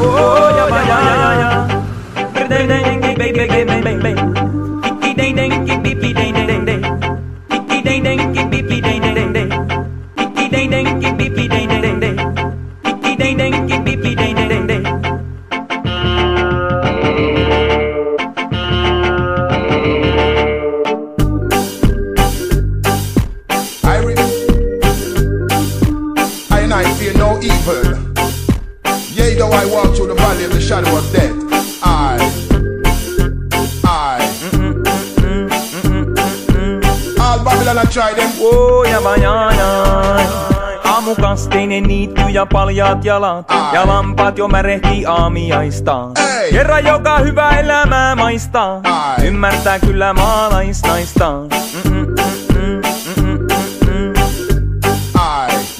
Oh ja ja ja ja ja. Ding ding ding baby baby baby. Ding ding ding ding ding ding ding ding. Ding ding ding ding ding ding ding ding. Ding ding ding ding ding ding ding ding. Ding ding ding ding ding ding ding. I fear no evil. Yea, though I walk through the valley of the shadow of death, all Babylon I try them. Oh ja ja ja. Aamukasteinen niitty ja paljaat jalat. Ja lampaat jo märehtii aamiaistaan. Kerran joka hyvä elämää maistaa. Ymmärtää kyllä maalaisnaistaan.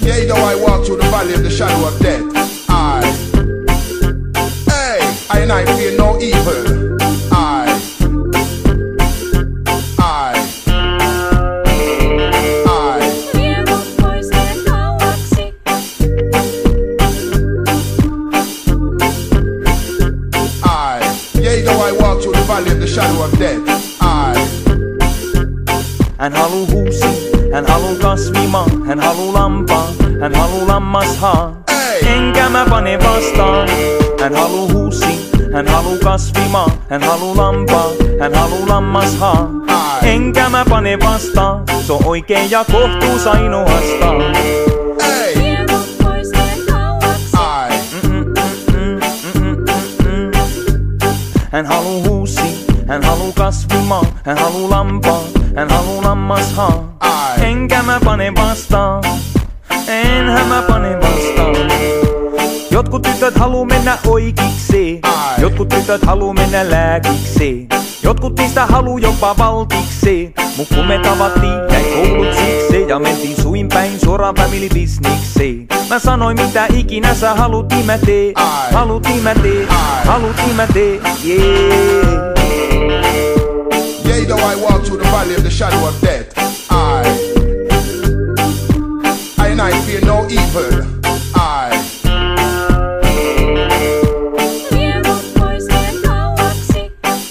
Yea, though I walk through the valley of the shadow of death, and I fear no evil. Yea, though I walk through the valley of the shadow of death, Hän haluu huusi, hän haluu kasvimaan, hän haluu lampaan, hän haluu lammashaan. Enkä mä pane vastaan. Hän haluu huusi, hän haluu kasvimaan, hän haluu lampaan, hän haluu lammashaan. Enkä mä pane vastaan, se on oikein ja kohtuus ainoastaan. Hän haluu huusi, hän haluu kasvimaan, hän haluu lampaan, hän haluu lammashaan. Enkä mä pane vastaan, enhän mä pane vastaan. Jotkut tytöt haluu mennä oikeikseen, jotkut tytöt haluu mennä lääkikseen. Jotkut niistä haluu jopa valtikseen. Mut kun me tavattiin, jäi koulut sikseen ja mentiin suin päin suoraan family-bisnikseen. Mä sanoin mitä ikinä sä halut, niin mä tee. Halut, niin mä tee. Halut, niin mä tee. Yeah. Yea, though I walk through the valley of the shadow of death, and I fear no evil.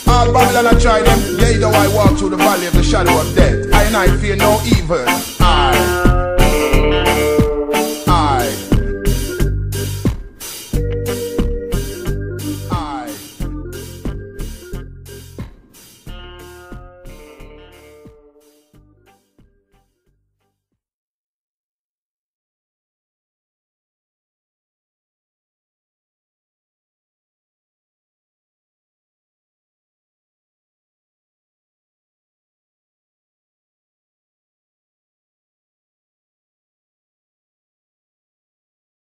All Babylon I try them. Yea, though I walk through the valley of the shadow of death, and I fear no evil.